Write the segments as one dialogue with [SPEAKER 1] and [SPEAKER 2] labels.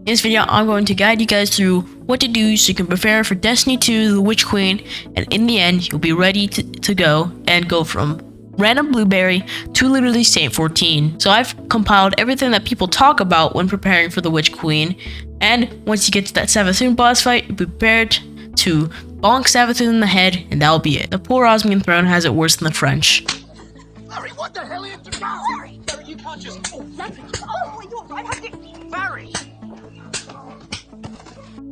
[SPEAKER 1] In this video, I'm going to guide you guys through what to do so you can prepare for Destiny 2, the Witch Queen, and in the end, you'll be ready to go from random blueberry to literally Saint 14. So I've compiled everything that people talk about when preparing for the Witch Queen, and once you get to that Savathun boss fight, you'll be prepared to bonk Savathun in the head, and that'll be it. The poor Osmian throne has it worse than the French.
[SPEAKER 2] Larry, what the hell are you doing? Larry, you can't just... Oh, Larry. Oh, you're right. I did... Larry.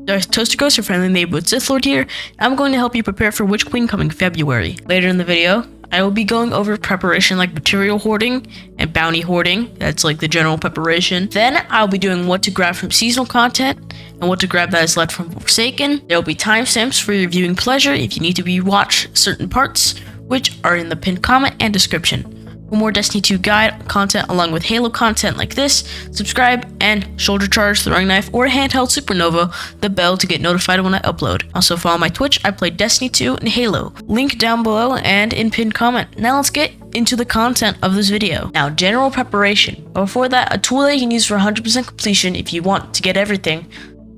[SPEAKER 1] There's Toaster Ghost, your friendly neighborhood Sith Lord here, and I'm going to help you prepare for Witch Queen coming February. Later in the video, I will be going over preparation like material hoarding and bounty hoarding. That's like the general preparation. Then I'll be doing what to grab from seasonal content and what to grab that is left from Forsaken. There will be timestamps for your viewing pleasure if you need to rewatch certain parts, which are in the pinned comment and description. For more Destiny 2 guide content along with Halo content like this, subscribe and shoulder charge, throwing knife, or handheld supernova the bell to get notified when I upload. Also follow my Twitch, I play Destiny 2 and Halo. Link down below and in pinned comment. Now let's get into the content of this video. Now, general preparation. But before that, a tool that you can use for 100% completion if you want to get everything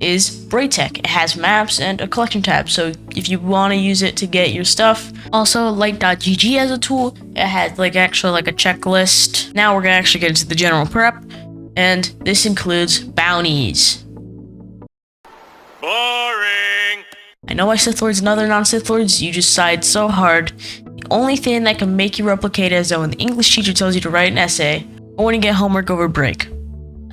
[SPEAKER 1] is braytech. It has maps and a collection tab, so if you want to use it to get your stuff. Also, light.gg as a tool, it has actually a checklist. Now we're gonna actually get into the general prep, and this includes bounties.
[SPEAKER 2] Boring.
[SPEAKER 1] I know my Sith Lords and other non-Sith Lords, you just sighed so hard. The only thing that can make you replicate is though when the English teacher tells you to write an essay, or when you get homework over break.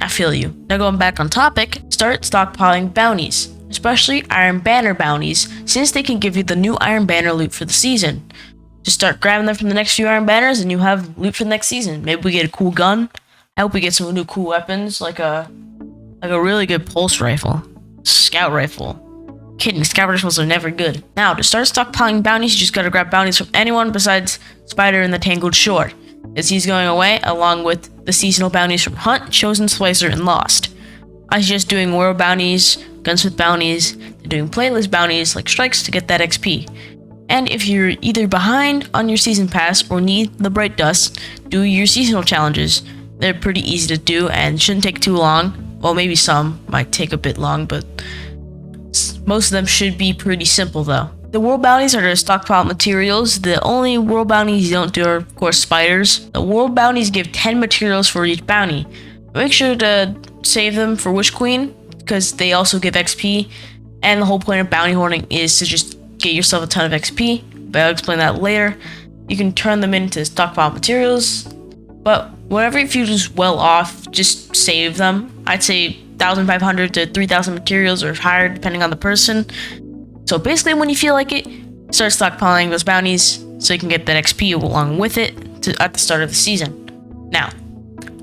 [SPEAKER 1] I feel you. Now going back on topic, start stockpiling bounties, especially Iron Banner bounties, since they can give you the new Iron Banner loot for the season. Just start grabbing them from the next few Iron Banners and you have loot for the next season. Maybe we get a cool gun. I hope we get some new cool weapons, like a really good pulse rifle, scout rifle. Kidding, scout rifles are never good. Now, to start stockpiling bounties, you just gotta grab bounties from anyone besides Spider in the Tangled Shore, as he's going away, along with the seasonal bounties from Hunt, Chosen, Splicer, and Lost. I suggest doing world bounties, gunsmith bounties, and doing playlist bounties like strikes to get that XP. And if you're either behind on your season pass or need the bright dust, do your seasonal challenges. They're pretty easy to do and shouldn't take too long. Well, maybe some might take a bit long, but most of them should be pretty simple though. The world bounties are to stockpile materials. The only world bounties you don't do are, of course, spiders. The world bounties give 10 materials for each bounty. Make sure to save them for Witch Queen, because they also give XP, and the whole point of bounty hoarding is to just get yourself a ton of XP, but I'll explain that later. You can turn them into stockpile materials, but whenever you feel just well off, just save them. I'd say 1,500 to 3,000 materials or higher, depending on the person. So basically, when you feel like it, start stockpiling those bounties so you can get that XP along with it at the start of the season. Now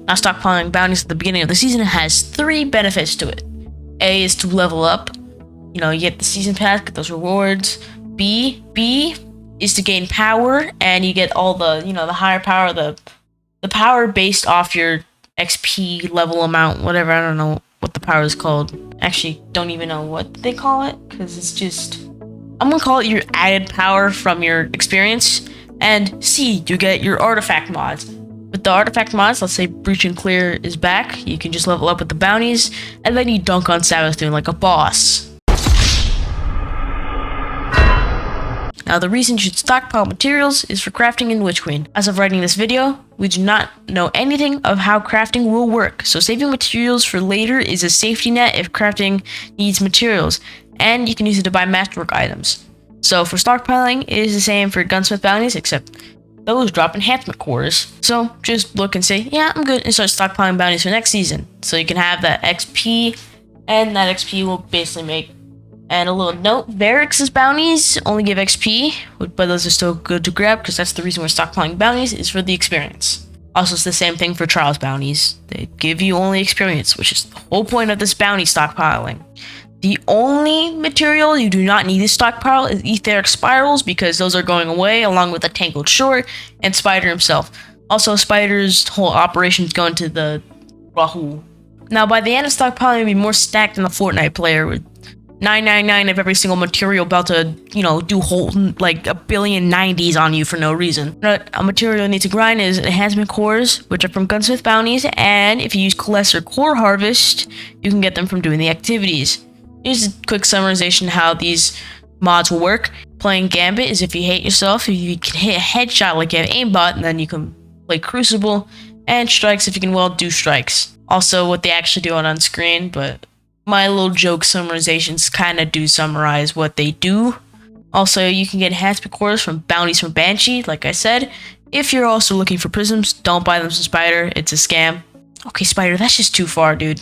[SPEAKER 1] stockpiling bounties at the beginning of the season has 3 benefits to it. A is to level up. You get the season pass, get those rewards. B is to gain power, and you get all the, the higher power, the power based off your XP level amount, whatever. I don't know what the power is called. Actually, don't even know what they call it, because it's just, I'm gonna call it your added power from your experience. And C, you get your artifact mods. With the artifact mods, let's say Breach and Clear is back, you can just level up with the bounties, and then you dunk on Savathun like a boss. Now, the reason you should stockpile materials is for crafting in Witch Queen. As of writing this video, we do not know anything of how crafting will work, so saving materials for later is a safety net if crafting needs materials, and you can use it to buy masterwork items. So for stockpiling, it is the same for gunsmith bounties, except those drop enhancement cores. So just look and say, yeah, I'm good, and start stockpiling bounties for next season, so you can have that XP, and that XP will basically make. And a little note, Varrix's bounties only give XP, but those are still good to grab because that's the reason we're stockpiling bounties, is for the experience. Also, it's the same thing for Trials bounties. They give you only experience, which is the whole point of this bounty stockpiling. The only material you do not need to stockpile is etheric spirals, because those are going away along with the Tangled Shore and Spider himself. Also, Spider's whole operation is going to the Rahul. Now, by the end of stockpiling, you'll be more stacked than a Fortnite player with 999 of every single material about to, do whole like a billion 90s on you for no reason. But a material you need to grind is enhancement cores, which are from gunsmith bounties, and if you use lesser core harvest, you can get them from doing the activities. Here's a quick summarization how these mods will work. Playing Gambit is if you hate yourself, if you can hit a headshot like you have aimbot, and then you can play Crucible, and strikes if you can do strikes. Also what they actually do on screen, but my little joke summarizations kind of do summarize what they do. Also, you can get enhancement cores from bounties from Banshee, like I said. If you're also looking for prisms, don't buy them from Spider, it's a scam. Okay, Spider, that's just too far, dude.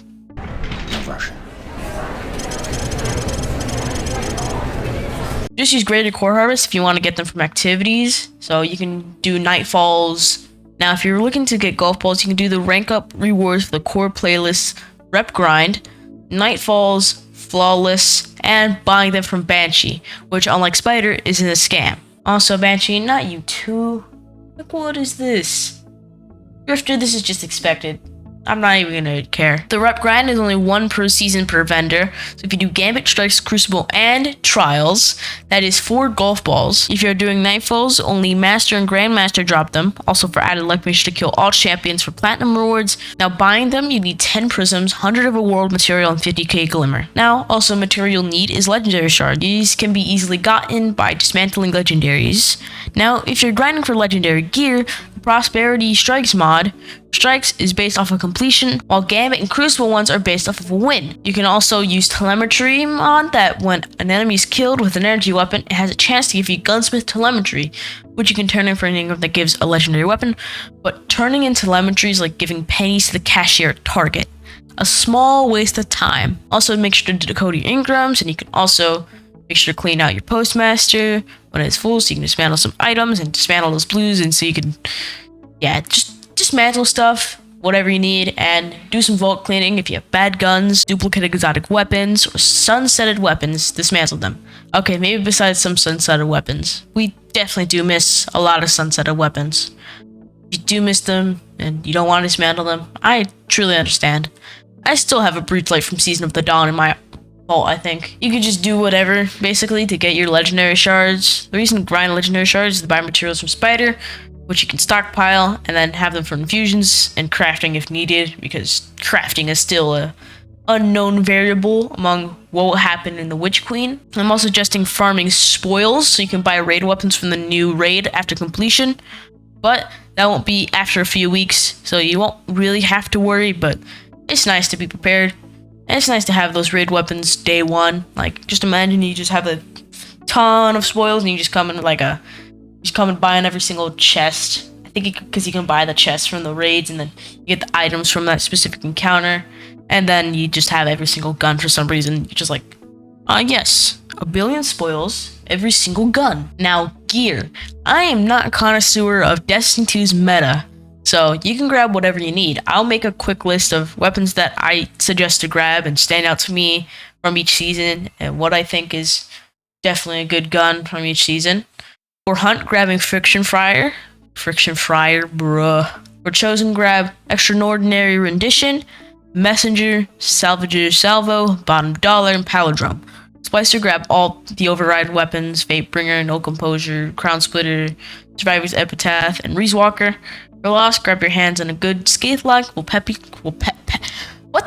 [SPEAKER 1] Just use greater core harvest if you want to get them from activities. So you can do Nightfalls. Now, if you're looking to get golf balls, you can do the rank up rewards for the core playlist rep grind, Nightfalls, Flawless, and buying them from Banshee, which unlike Spider isn't a scam. Also, Banshee, not you too. Like, what is this? Drifter, this is just expected. I'm not even gonna care. The rep grind is only 1 per season per vendor. So if you do Gambit, Strikes, Crucible, and Trials, that is 4 golf balls. If you're doing Nightfalls, only Master and Grandmaster drop them. Also for added luck, make sure to kill all champions for platinum rewards. Now buying them, you need 10 prisms, 100 of a world material, and 50k glimmer. Now, also material need is legendary shard. These can be easily gotten by dismantling legendaries. Now, if you're grinding for legendary gear, the Prosperity Strikes mod, Strikes is based off of completion, while Gambit and Crucible ones are based off of a win. You can also use Telemetry mod that when an enemy is killed with an energy weapon, it has a chance to give you Gunsmith Telemetry, which you can turn in for anything that gives a legendary weapon, but turning in Telemetry is like giving pennies to the cashier at Target. A small waste of time. Also, make sure to decode your engrams, and you can also make sure to clean out your postmaster when it's full, so you can dismantle some items and dismantle those blues, and so you can, just dismantle stuff, whatever you need, and do some vault cleaning. If you have bad guns, duplicate exotic weapons, or sunsetted weapons, dismantle them. Okay, maybe besides some sunsetted weapons. We definitely do miss a lot of sunsetted weapons. If you do miss them, and you don't want to dismantle them, I truly understand. I still have a Breach Light from Season of the Dawn in my vault, I think. You can just do whatever, basically, to get your legendary shards. The reason to grind legendary shards is to buy materials from Spider, which you can stockpile and then have them for infusions and crafting if needed, because crafting is still a unknown variable among what will happen in the witchqueen. I'm also suggesting farming spoils, so you can buy raid weapons from the new raid after completion, but that won't be after a few weeks, so you won't really have to worry, but it's nice to be prepared. And it's nice to have those raid weapons day one. Like, just imagine you just have a ton of spoils and you just come in and buy on every single chest. I think because you can buy the chests from the raids and then you get the items from that specific encounter. And then you just have every single gun for some reason. You're just like, yes, 1 billion spoils, every single gun. Now, gear. I am not a connoisseur of Destiny 2's meta, so you can grab whatever you need. I'll make a quick list of weapons that I suggest to grab and stand out to me from each season, and what I think is definitely a good gun from each season. For Hunt, grabbing Friction Fryer, bruh. For Chosen, grab Extraordinary Rendition, Messenger, Salvager Salvo, Bottom Dollar, and Palindrome. Splicer, grab all the override weapons, Fatebringer, No Composure, Crown Splitter, Survivor's Epitaph, and Reese Walker. For Lost, grab your hands on a good Scathelocke, what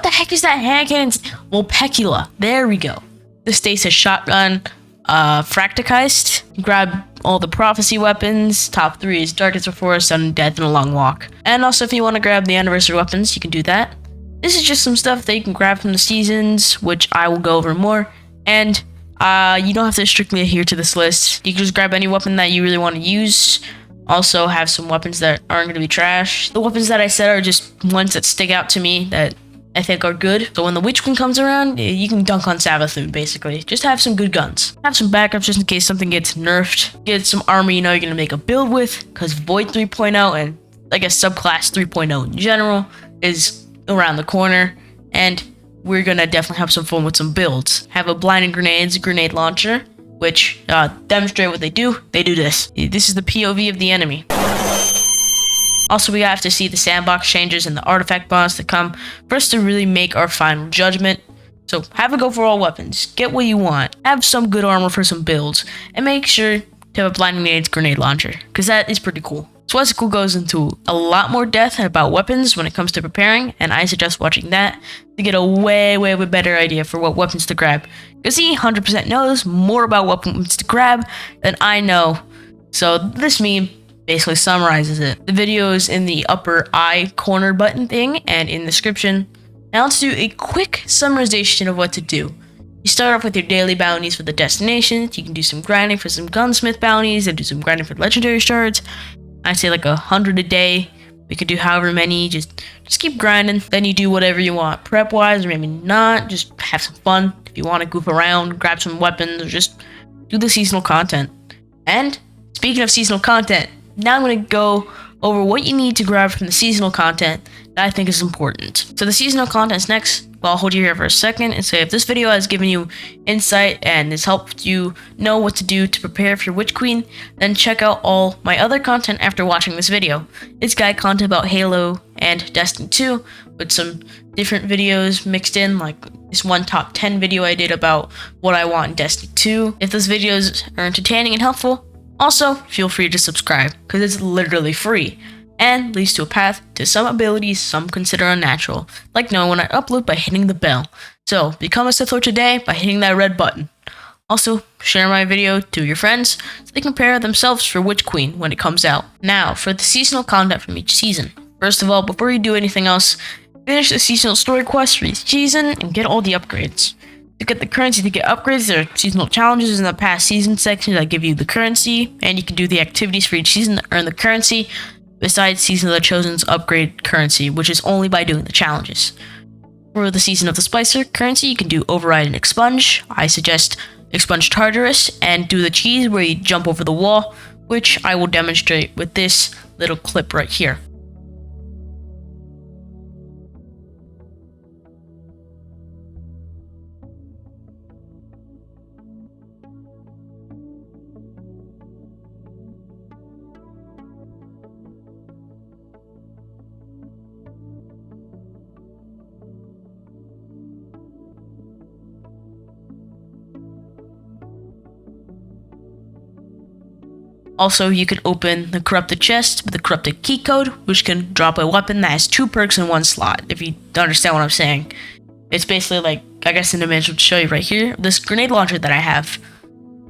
[SPEAKER 1] the heck is that hand cannon? Vulpecula. There we go. The Stasis Shotgun, Fracticized. Grab all the Prophecy weapons. Top 3 is Darkest Before, Sudden Death, and A Long Walk. And also, if you want to grab the Anniversary weapons, you can do that. This is just some stuff that you can grab from the seasons, which I will go over more. And you don't have to strictly adhere to this list. You can just grab any weapon that you really want to use. Also have some weapons that aren't going to be trash. The weapons that I said are just ones that stick out to me that I think are good. So when the Witch Queen comes around, you can dunk on Savathun, basically. Just have some good guns. Have some backups just in case something gets nerfed. Get some armor you know you're going to make a build with, because Void 3.0 and I guess subclass 3.0 in general is around the corner, and we're going to definitely have some fun with some builds. Have a Blinding Grenades grenade launcher, which demonstrate what they do. They do this. This is the POV of the enemy. Also, we have to see the sandbox changes and the artifact bonds that come for us to really make our final judgment. So have a go for all weapons, get what you want, have some good armor for some builds, and make sure to have a blinding nades grenade launcher, because that is pretty cool. Swestical goes into a lot more depth about weapons when it comes to preparing, and I suggest watching that to get a way better idea for what weapons to grab, because he 100% knows more about what weapons to grab than I know. So this meme basically summarizes it. The video is in the upper eye corner button thing and in the description. Now let's do a quick summarization of what to do. You start off with your daily bounties for the destinations. You can do some grinding for some gunsmith bounties and do some grinding for legendary shards. I'd say like 100 a day. We could do however many, just keep grinding. Then you do whatever you want prep wise, or maybe not, just have some fun. If you want to goof around, grab some weapons, or just do the seasonal content. And speaking of seasonal content, now I'm going to go over what you need to grab from the seasonal content that I think is important. So the seasonal content's next. Well, I'll hold you here for a second and say if this video has given you insight and has helped you know what to do to prepare for your Witch Queen, then check out all my other content after watching this video. It's guide content about Halo and Destiny 2 with some different videos mixed in, like this one top 10 video I did about what I want in Destiny 2. If those videos are entertaining and helpful, also feel free to subscribe because it's literally free and leads to a path to some abilities some consider unnatural, like knowing when I upload by hitting the bell. So become a Sith Lord today by hitting that red button. Also, share my video to your friends so they can prepare themselves for Witch Queen when it comes out. Now, for the seasonal content from each season. First of all, before you do anything else, finish the seasonal story quest for each season and get all the upgrades. To get the currency to get upgrades, there are seasonal challenges in the past season section that give you the currency, and you can do the activities for each season to earn the currency, besides Season of the Chosen's upgrade currency, which is only by doing the challenges. For the Season of the Splicer currency, you can do Override and Expunge. I suggest Expunge Tartarus and do the cheese where you jump over the wall, which I will demonstrate with this little clip right here. Also, you can open the corrupted chest with the corrupted key code, which can drop a weapon that has 2 perks in one slot, if you understand what I'm saying. It's basically like, I guess an image would show you right here, this grenade launcher that I have.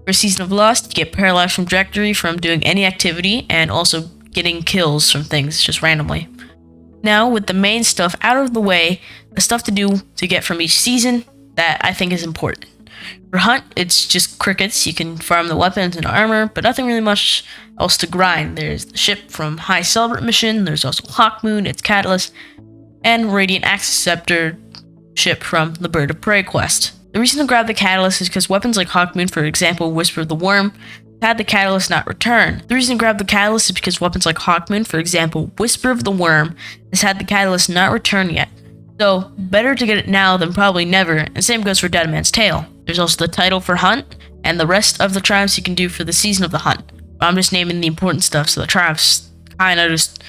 [SPEAKER 1] For Season of Lost, you get paralyzed from trajectory from doing any activity, and also getting kills from things just randomly. Now, with the main stuff out of the way, the stuff to do to get from each season that I think is important. For Hunt, it's just crickets. You can farm the weapons and armor, but nothing really much else to grind. There's the ship from High Celebrate mission, there's also Hawkmoon, its Catalyst, and Radiant Axis Scepter ship from the Bird of Prey quest. The reason to grab the Catalyst is because weapons like Hawkmoon, for example, Whisper of the Worm, had the Catalyst not return. The reason to grab the Catalyst is because weapons like Hawkmoon, for example, Whisper of the Worm, has had the Catalyst not return yet. So, better to get it now than probably never, and same goes for Dead Man's Tale. There's also the title for Hunt, and the rest of the triumphs you can do for the Season of the Hunt. I'm just naming the important stuff, so the triumphs kind of just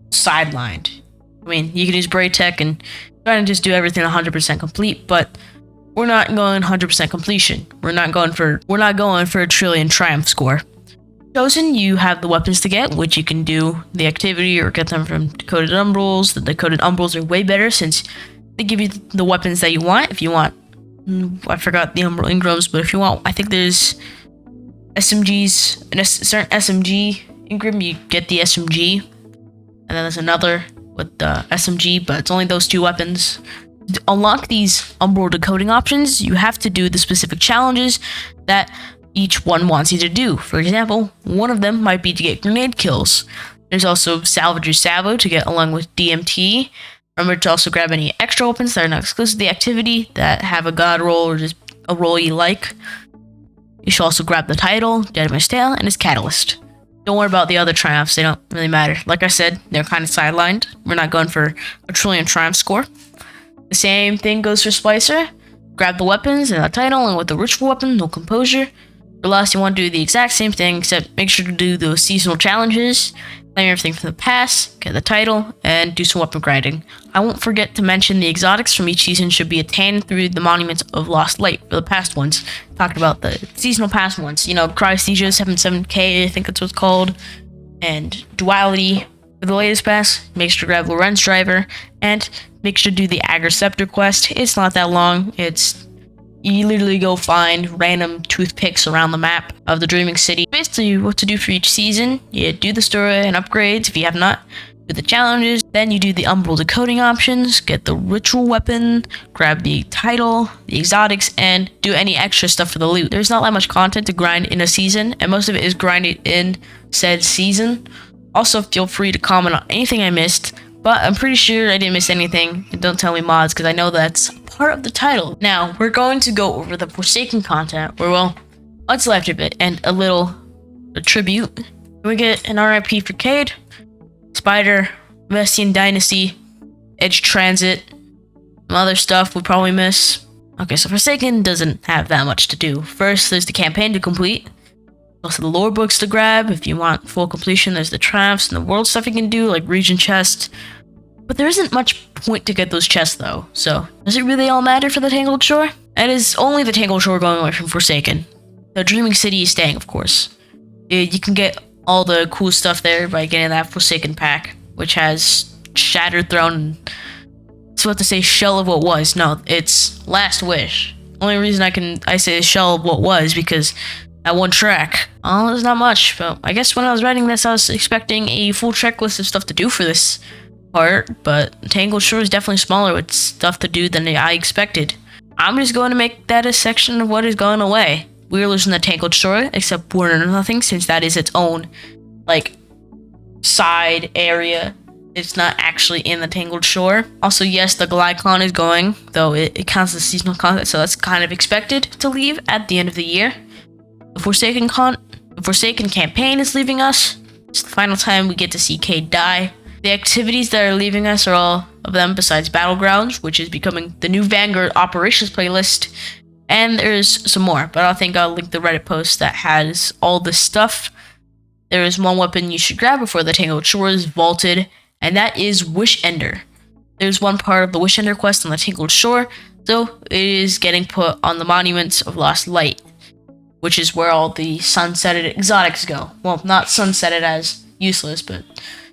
[SPEAKER 1] sidelined. I mean, you can use braytech and try to just do everything 100% complete, but we're not going 100% completion. We're not going for a trillion triumph score. Chosen, you have the weapons to get, which you can do the activity or get them from Decoded Umbrals. The Decoded Umbrals are way better since they give you the weapons that you want. If you want, I forgot the Umbral Ingrams, but if you want, I think there's SMGs, a certain SMG Ingram, you get the SMG, and then there's another with the SMG, but it's only those 2 weapons. To unlock these Umbral decoding options, you have to do the specific challenges that each one wants you to do. For example, one of them might be to get grenade kills. There's also Salvage Your Salvo to get along with DMT. Remember to also grab any extra weapons that are not exclusive to the activity, that have a god roll or just a roll you like. You should also grab the title, Dead Man's Tale, and his Catalyst. Don't worry about the other triumphs, they don't really matter. Like I said, they're kind of sidelined. We're not going for a trillion triumph score. The same thing goes for Splicer. Grab the weapons and the title, and with the ritual weapon, no composure. For last, you want to do the exact same thing, except make sure to do those seasonal challenges. claim everything from the past, get the title, and do some weapon grinding. I won't forget to mention the exotics from each season should be attained through the Monuments of Lost Light for the past ones. Talking about the seasonal past ones, you know, Crysthesia 77K, I think that's what it's called, and Duality for the latest pass. Make sure to grab Lorenz Driver, and make sure to do the Agriceptor quest. It's not that long. You literally go find random toothpicks around the map of the Dreaming City. Basically, what to do for each season. You do the story and upgrades if you have not. Do the challenges. Then you do the Umbral decoding options. Get the ritual weapon. Grab the title, the exotics, and do any extra stuff for the loot. There's not that much content to grind in a season, and most of it is grinded in said season. Also, feel free to comment on anything I missed. But I'm pretty sure I didn't miss anything. And don't tell me mods, because I know that's part of the title. Now, we're going to go over the Forsaken content, where, well, what's left of it, and a tribute. We get an RIP for Cade, Spider, Vestian Dynasty, Edge Transit, some other stuff we probably miss. Okay, so Forsaken doesn't have that much to do. First, there's the campaign to complete. Also the lore books to grab. If you want full completion, there's the triumphs and the world stuff you can do, like region chest. But there isn't much point to get those chests though, so does it really all matter for the Tangled Shore? It is only the Tangled Shore going away from Forsaken. The Dreaming City is staying, of course. You can get all the cool stuff there by getting that Forsaken pack, which has Shattered Throne. It's what to say Shell of What Was. No, it's Last Wish. Only reason I say Shell of What Was because that one track. Oh, there's not much, but I guess when I was writing this, I was expecting a full checklist of stuff to do for this part, but Tangled Shore is definitely smaller with stuff to do than I expected. I'm just going to make that a section of what is going away. We're losing the Tangled Shore, except Born or Nothing, since that is its own, like, side area. It's not actually in the Tangled Shore. Also, yes, the Glykon is going, though it counts as seasonal content, so that's kind of expected to leave at the end of the year. The Forsaken campaign is leaving us. It's the final time we get to see Cade die. The activities that are leaving us are all of them besides Battlegrounds, which is becoming the new Vanguard operations playlist. And there's some more, but I think I'll link the Reddit post that has all this stuff. There is one weapon you should grab before the Tangled Shore is vaulted, and that is Wish Ender. There's one part of the Wish Ender quest on the Tangled Shore, so it is getting put on the Monuments of Lost Light, which is where all the sunsetted exotics go. Well, not sunsetted as useless, but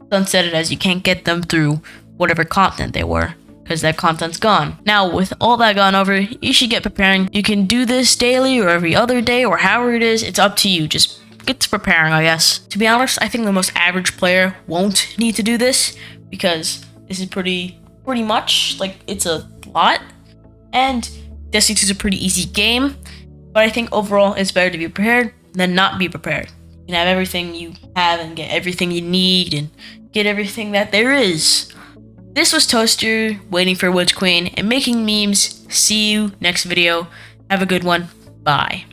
[SPEAKER 1] sunsetted as you can't get them through whatever continent they were, because that content's gone. Now, with all that gone over, you should get preparing. You can do this daily or every other day or however it is. It's up to you. Just get to preparing, I guess. To be honest, I think the most average player won't need to do this, because this is pretty much, like, it's a lot, and Destiny 2 is a pretty easy game. But I think overall, it's better to be prepared than not be prepared. You can have everything you have and get everything you need and get everything that there is. This was Toaster, waiting for witchqueen and making memes. See you next video. Have a good one. Bye.